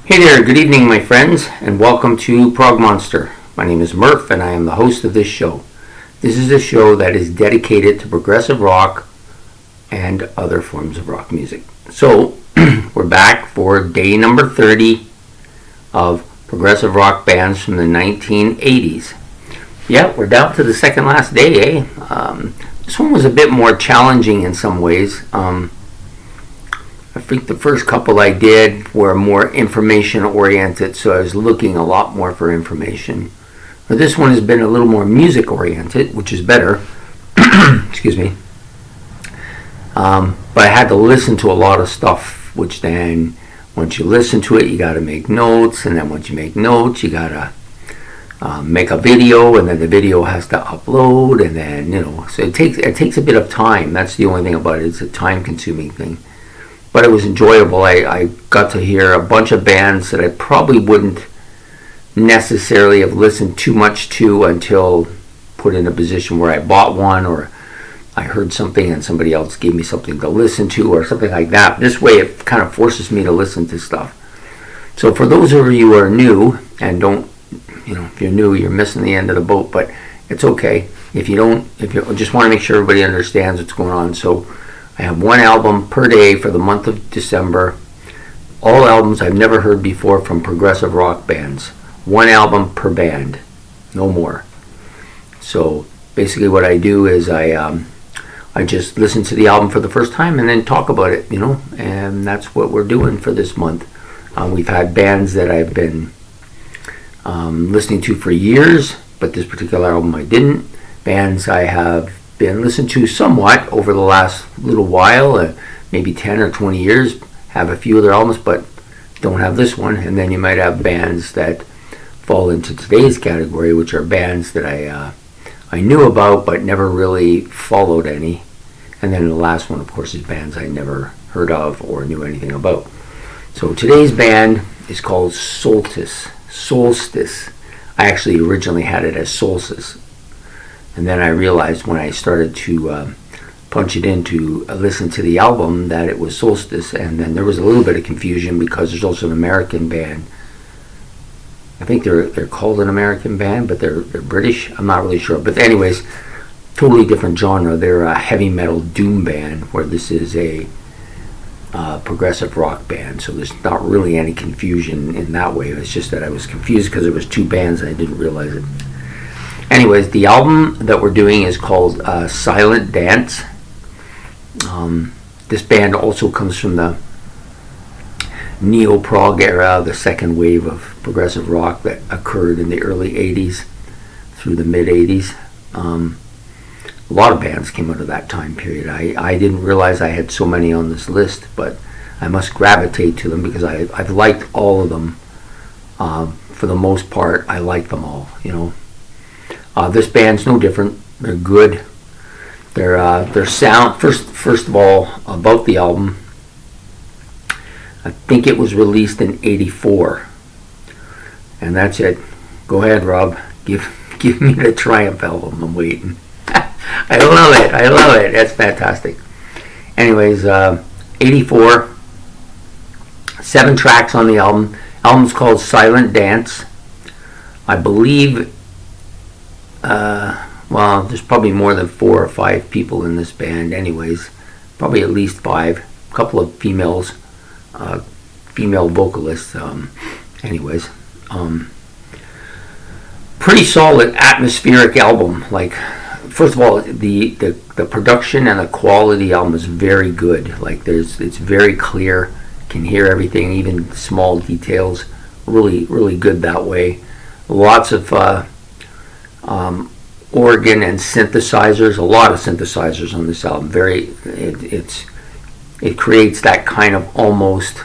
Hey there, good evening my friends, and welcome to Prog Monster. My name is Murph and I am the host of this show. This is a show that is dedicated to progressive rock and other forms of rock music. So, we're back for day number 30 of progressive rock bands from the 1980s. Yeah, we're down to the second last day, eh? This one was a bit more challenging in some ways. I think the first couple I did were more information oriented, so I was looking a lot more for information. But this one has been a little more music oriented, which is better. Excuse me. But I had to listen to a lot of stuff, which then once you listen to it, you got to make notes, and then once you make notes, you got to make a video, and then the video has to upload, and then so it takes a bit of time. That's the only thing about it. It's a time-consuming thing. But it was enjoyable. I got to hear a bunch of bands that I probably wouldn't necessarily have listened too much to until put in a position where I bought one, or I heard something and somebody else gave me something to listen to, or something like that. This way it kind of forces me to listen to stuff. So for those of you who are new and don't, if you're new, you're missing the end of the boat, but it's okay. If you just want to make sure everybody understands what's going on. So I have one album per day for the month of December. All albums I've never heard before from progressive rock bands. One album per band, no more. So basically what I do is I just listen to the album for the first time and then talk about it, and that's what we're doing for this month. We've had bands that I've been listening to for years, but this particular album I didn't. Bands I have been listened to somewhat over the last little while, maybe 10 or 20 years, have a few of their albums, but don't have this one. And then you might have bands that fall into today's category, which are bands that I knew about but never really followed any. And then the last one, of course, is bands I never heard of or knew anything about. So today's band is called Solstice. I actually originally had it as Solstice. And then I realized when I started to punch it in to listen to the album that it was Solstice, and then there was a little bit of confusion because there's also an American band. I think they're called an American band, but they're British. I'm not really sure. But anyways, totally different genre. They're a heavy metal doom band, where this is a progressive rock band. So there's not really any confusion in that way. It's just that I was confused because it was two bands and I didn't realize it. Anyways, the album that we're doing is called Silent Dance. This band also comes from the neo-prog era, the second wave of progressive rock that occurred in the early 80s through the mid-80s. A lot of bands came out of that time period. I didn't realize I had so many on this list, but I must gravitate to them because I've liked all of them. For the most part, I like them all, This band's no different. They're good. Their sound. First of all, about the album, I think it was released in '84, and that's it. Go ahead, Rob. Give me the Triumph album. I'm waiting. I love it. That's fantastic. Anyways, '84. 7 tracks on the album. Album's called Silent Dance. I believe. There's probably more than 4 or 5 people in this band anyways. Probably at least 5. A couple of females, female vocalists. Pretty solid atmospheric album. Like, first of all, the production and the quality of the album is very good. Like, it's very clear. Can hear everything, even small details. Really, really good that way. Lots of organ and synthesizers, a lot of synthesizers on this album. It creates that kind of almost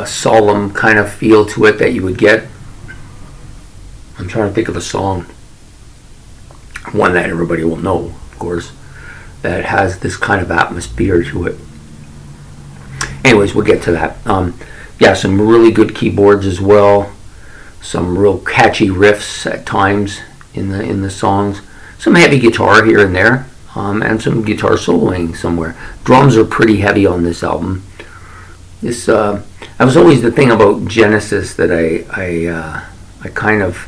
solemn kind of feel to it that you would get. I'm trying to think of a song, one that everybody will know, of course, that has this kind of atmosphere to it. Anyways, we'll get to that. Some really good keyboards as well. Some real catchy riffs at times in the songs. Some heavy guitar here and there. and some guitar soloing somewhere. Drums are pretty heavy on this album. This that was always the thing about Genesis that I kind of,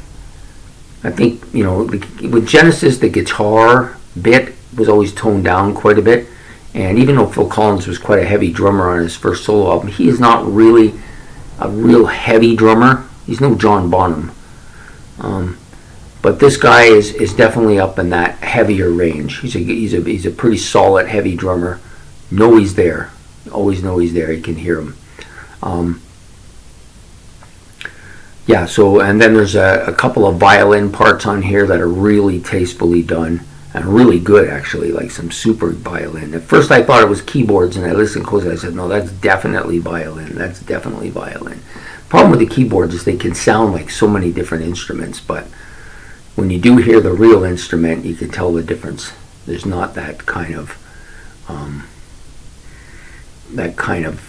I think, you know, with Genesis the guitar bit was always toned down quite a bit, and even though Phil Collins was quite a heavy drummer on his first solo album, he is not really a real heavy drummer. He's no John Bonham. But this guy is definitely up in that heavier range. He's a pretty solid heavy drummer. Know he's there. Always know he's there. You can hear him. Yeah. So, and then there's a couple of violin parts on here that are really tastefully done and really good, actually, like some super violin. At first, I thought it was keyboards, and I listened closely. I said, no, that's definitely violin. That's definitely violin. Problem with the keyboards is they can sound like so many different instruments, but when you do hear the real instrument, you can tell the difference. There's not that kind of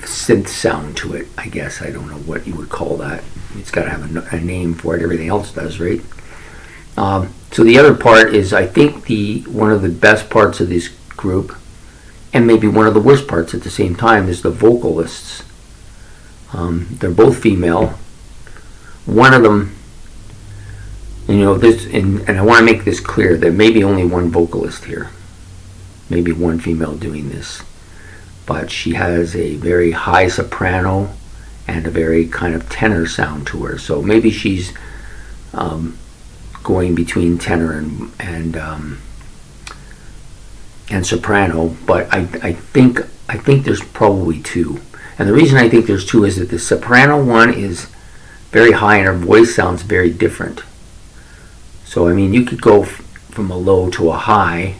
synth sound to it, I guess. I don't know what you would call that. It's got to have a name for it. Everything else does, right? So the other part is, I think, one of the best parts of this group, and maybe one of the worst parts at the same time, is the vocalists. They're both female. One of them, you know, this, and I want to make this clear, there may be only one vocalist here, maybe one female doing this, but she has a very high soprano and a very kind of tenor sound to her. So maybe she's going between tenor and soprano, but I think there's probably two. And the reason I think there's two is that the soprano one is very high and her voice sounds very different. So, I mean, you could go from a low to a high,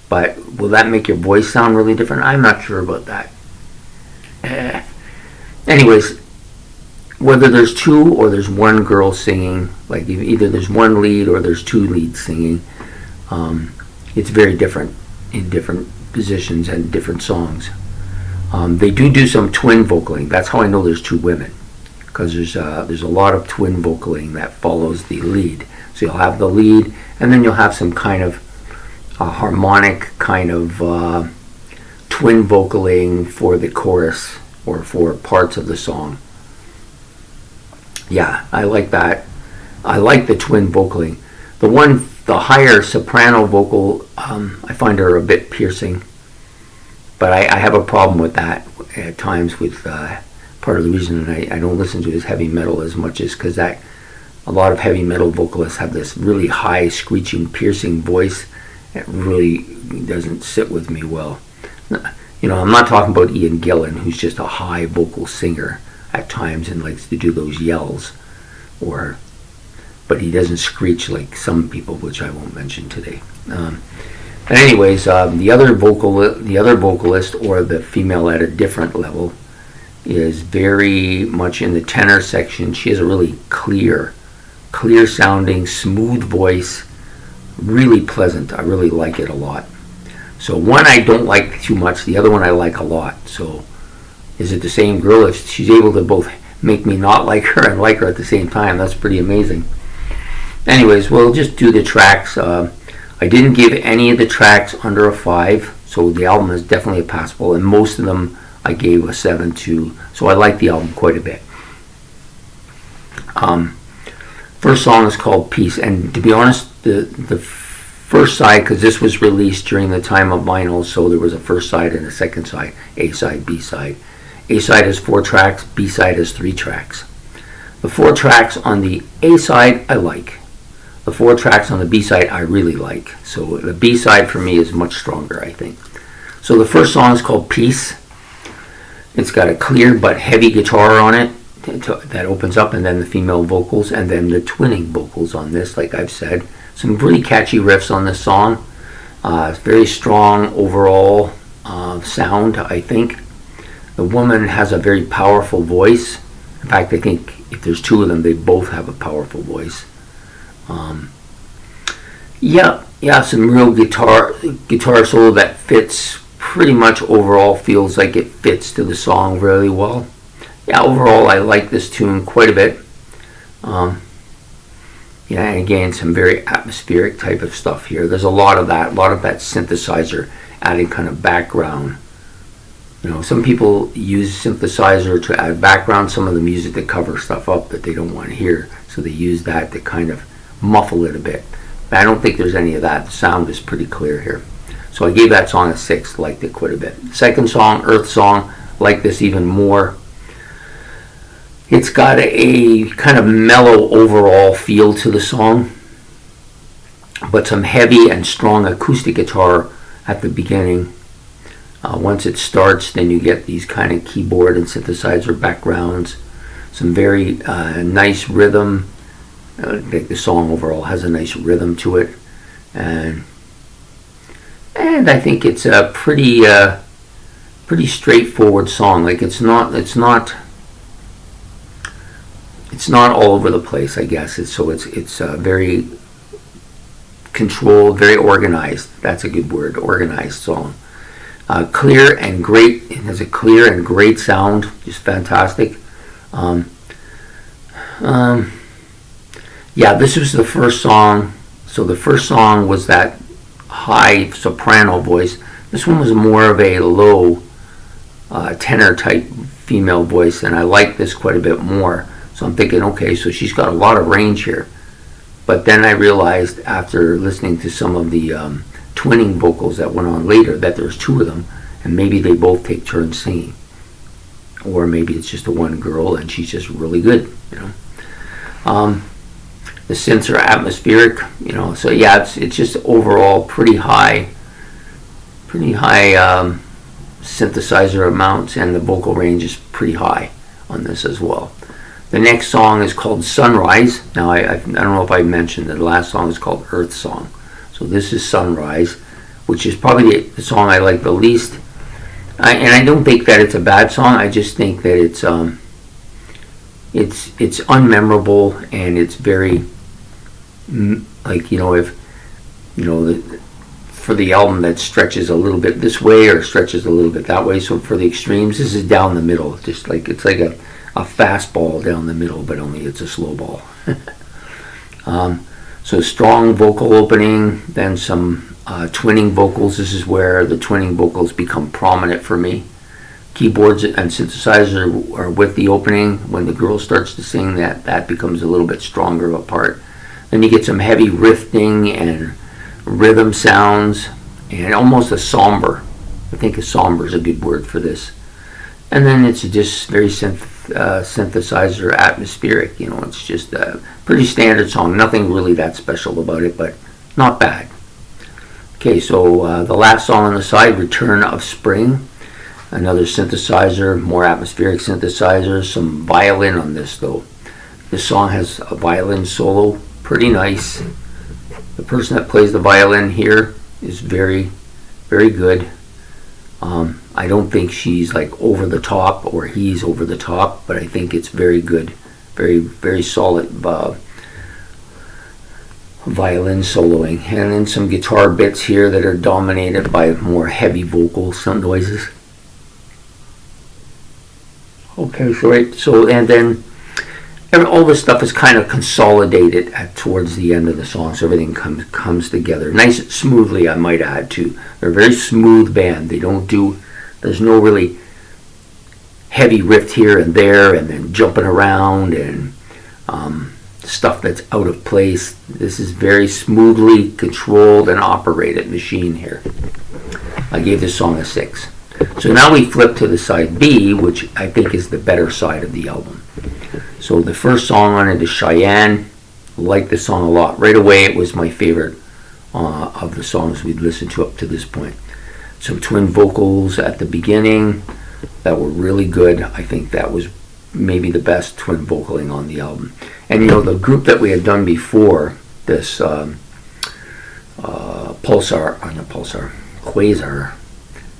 but will that make your voice sound really different? I'm not sure about that. Anyways, whether there's two or there's one girl singing, like either there's one lead or there's two leads singing, it's very different in different positions and different songs. They do some twin vocaling. That's how I know there's two women, because there's a lot of twin vocaling that follows the lead. So you'll have the lead, and then you'll have some kind of harmonic kind of twin vocaling for the chorus or for parts of the song. Yeah, I like that. I like the twin vocaling. The higher soprano vocal, I find her a bit piercing. But I have a problem with that at times. With part of the reason I don't listen to his heavy metal as much is because a lot of heavy metal vocalists have this really high, screeching, piercing voice. It really doesn't sit with me well. You know, I'm not talking about Ian Gillan, who's just a high vocal singer at times and likes to do those yells, but he doesn't screech like some people, which I won't mention today. But anyways, the other vocalist, or the female at a different level, is very much in the tenor section. She has a really clear sounding, smooth voice, really pleasant. I really like it a lot. So one I don't like too much, the other one I like a lot. So is it the same girl? If she's able to both make me not like her and like her at the same time, that's pretty amazing. Anyways, we'll just do the tracks. I didn't give any of the tracks under a 5, so the album is definitely a passable, and most of them I gave a 7 to, so I like the album quite a bit. First song is called Peace, and to be honest, the first side, because this was released during the time of vinyl, so there was a first side and a second side, A side, B side. A side is 4 tracks, B side is 3 tracks. The 4 tracks on the A side I like. The 4 tracks on the B side I really like. So the B side for me is much stronger, I think. So the first song is called Peace. It's got a clear but heavy guitar on it that opens up, and then the female vocals, and then the twinning vocals on this, like I've said. Some really catchy riffs on this song. It's very strong overall sound, I think. The woman has a very powerful voice. In fact, I think if there's 2 of them, they both have a powerful voice. Some real guitar solo that fits pretty much overall, feels like it fits to the song really well. Yeah, overall I like this tune quite a bit. Yeah, and again, some very atmospheric type of stuff here. There's a lot of that synthesizer adding kind of background. Some people use synthesizer to add background, some of the music to cover stuff up that they don't want to hear. So they use that to kind of muffle it a bit. But I don't think there's any of that. The sound is pretty clear here. So I gave that song a 6, liked it quite a bit. Second song, Earth Song, like this even more. It's got a kind of mellow overall feel to the song, but some heavy and strong acoustic guitar at the beginning. Once it starts, then you get these kind of keyboard and synthesizer backgrounds. Some very nice rhythm. I think the song overall has a nice rhythm to it, and I think it's a pretty straightforward song. Like it's not all over the place, I guess. It's very controlled, very organized. That's a good word, organized song. Clear and great. It has a clear and great sound, just fantastic. Yeah, this was the first song. So the first song was that high soprano voice. This one was more of a low tenor type female voice, and I like this quite a bit more. So I'm thinking, okay, so she's got a lot of range here. But then I realized after listening to some of the twinning vocals that went on later that there's 2 of them, and maybe they both take turns singing. Or maybe it's just the one girl and she's just really good, The synths are atmospheric, so yeah, it's just overall pretty high synthesizer amounts, and the vocal range is pretty high on this as well. The next song is called Sunrise. Now, I don't know if I mentioned that the last song is called Earth Song. So this is Sunrise, which is probably the song I like the least. And I don't think that it's a bad song. I just think that it's unmemorable, and it's very for the album that stretches a little bit this way or stretches a little bit that way. So for the extremes, this is down the middle. Just like it's like a fastball down the middle, but only it's a slow ball. So strong vocal opening, then some twinning vocals. This is where the twinning vocals become prominent for me. Keyboards and synthesizers are with the opening. When the girl starts to sing, that becomes a little bit stronger of a part. Then you get some heavy riffing and rhythm sounds, and almost a somber. I think a somber is a good word for this. And then it's just very synthesizer atmospheric. It's just a pretty standard song. Nothing really that special about it, but not bad. Okay, so the last song on the side, Return of Spring. Another synthesizer, more atmospheric synthesizer. Some violin on this, though. This song has a violin solo, pretty nice. The person that plays the violin here is very, very good. I don't think she's like over the top or he's over the top, but I think it's very good, very, very solid violin soloing. And then some guitar bits here that are dominated by more heavy vocals, some noises. Okay, so and then all this stuff is kind of consolidated towards the end of the song, so everything comes together nice and smoothly, I might add too. They're a very smooth band. There's no really heavy riff here and there and then jumping around and stuff that's out of place. This is very smoothly controlled and operated machine here. I gave this song a 6. So now we flip to the side B, which I think is the better side of the album. So the first song on it is Cheyenne. I like this song a lot. Right away, it was my favorite of the songs we'd listened to up to this point. Some twin vocals at the beginning that were really good. I think that was maybe the best twin vocaling on the album. And the group that we had done before, this Quasar,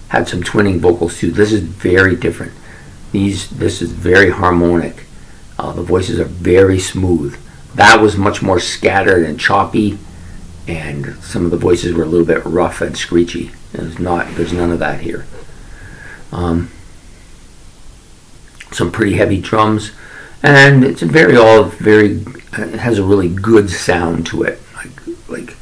had some twinning vocals too. This is very different. This is very harmonic. The voices are very smooth. That was much more scattered and choppy, and some of the voices were a little bit rough and screechy. There's none of that here. Some pretty heavy drums, and it's all very it has a really good sound to it, like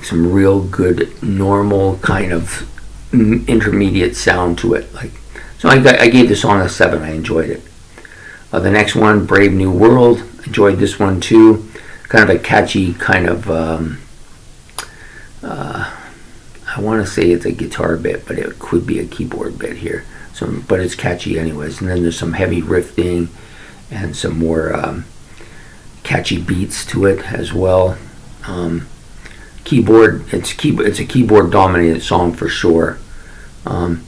some real good normal kind of intermediate sound to it. So I gave the song a 7. I enjoyed it. The next one, Brave New World, enjoyed this one too. Kind of a catchy kind of I want to say it's a guitar bit, but it could be a keyboard bit here. But it's catchy anyways. And then there's some heavy riffing and some more catchy beats to it as well. It's a keyboard dominated song for sure. And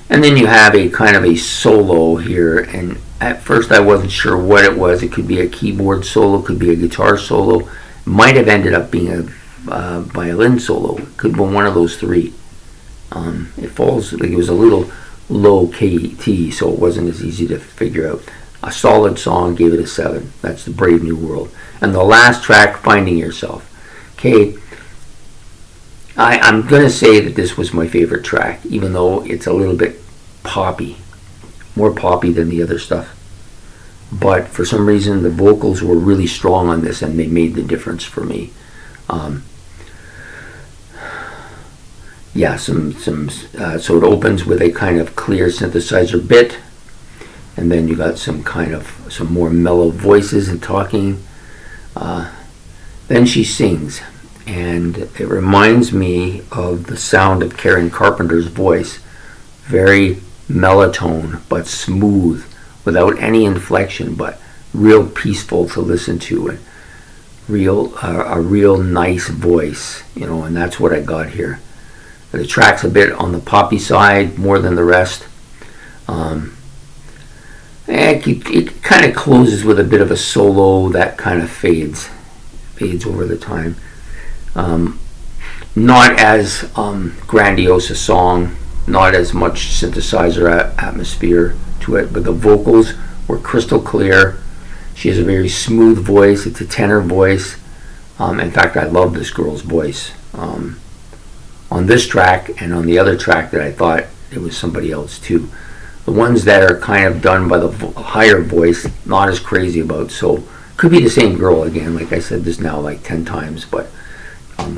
then you have a kind of a solo here, and at first I wasn't sure what it was. It could be a keyboard solo, could be a guitar solo, might have ended up being a violin solo. Could have been one of those three. It falls like it was a little low key, so it wasn't as easy to figure out. A solid song, gave it a 7. That's the Brave New World. And the last track, Finding Yourself. Okay, I'm going to say that this was my favorite track, even though it's a little bit poppy, more poppy than the other stuff. But for some reason, the vocals were really strong on this, and they made the difference for me. So it opens with a kind of clear synthesizer bit, and then you got some more mellow voices and talking. Then she sings, and it reminds me of the sound of Karen Carpenter's voice. Very mellow-tone, but smooth, without any inflection, but real peaceful to listen to, and a real nice voice, and that's what I got here. The track's a bit on the poppy side more than the rest. It kind of closes with a bit of a solo that kind of fades over the time. Not as grandiose a song, not as much synthesizer atmosphere to it, but the vocals were crystal clear. She has a very smooth voice. It's a tenor voice. In fact, I love this girl's voice. On this track and on the other track that I thought it was somebody else too. The ones that are kind of done by the higher voice, not as crazy about, so could be the same girl again. Like I said this now like 10 times, but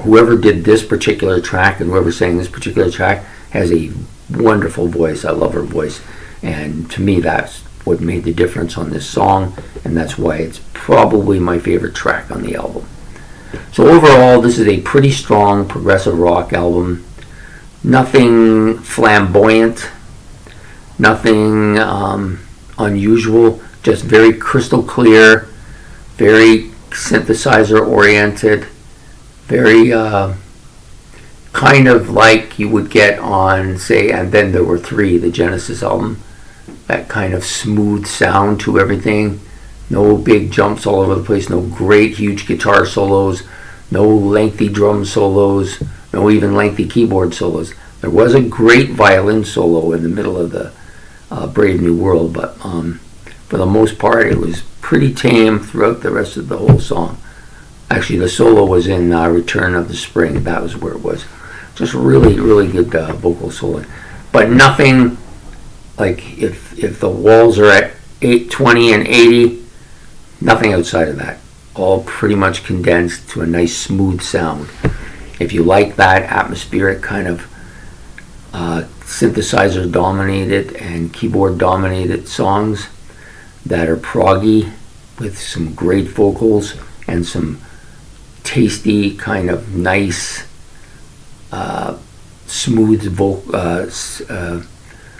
whoever did this particular track and whoever sang this particular track has a wonderful voice. I love her voice, and to me that's what made the difference on this song, and that's why it's probably my favorite track on the album. So overall, this is a pretty strong progressive rock album. Nothing flamboyant, nothing unusual, just very crystal clear, very synthesizer oriented, very kind of like you would get on, say, And Then There Were Three, the Genesis album. That kind of smooth sound to everything. No big jumps all over the place, no great huge guitar solos, no lengthy drum solos, no even lengthy keyboard solos. There was a great violin solo in the middle of the Brave New World, but for the most part it was pretty tame throughout the rest of the whole song. Actually, the solo was in Return of the Spring. That was where it was. Just really, really good vocal solo. But nothing like if the walls are at 820 and 80, nothing outside of that. All pretty much condensed to a nice smooth sound. If you like that atmospheric kind of synthesizer dominated and keyboard dominated songs that are proggy with some great vocals and some tasty kind of nice smooth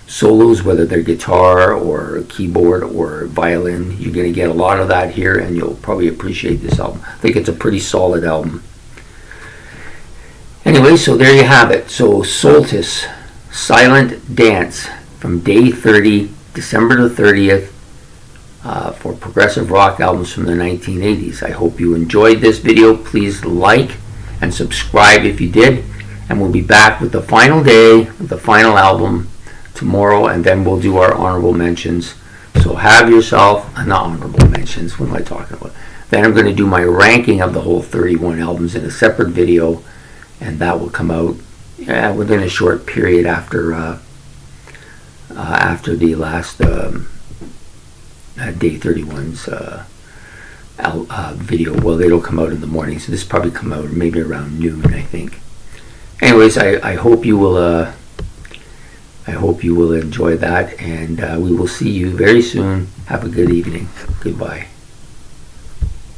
solos, whether they're guitar or keyboard or violin, you're going to get a lot of that here, and you'll probably appreciate this album. I think it's a pretty solid album. Anyway, so there you have it. So Solstice, Silent Dance, from day 30, December the 30th, for progressive rock albums from the 1980s. I hope you enjoyed this video. Please like and subscribe if you did, and we'll be back with the final day, with the final album tomorrow, and then we'll do our honorable mentions. So have yourself, not honorable mentions, what am I talking about? Then I'm going to do my ranking of the whole 31 albums in a separate video, and that will come out within a short period after the last day 31's video. Well, it'll come out in the morning, so this will probably come out maybe around noon, I think. Anyways, I hope you will. I hope you will enjoy that, and we will see you very soon. Have a good evening. Goodbye.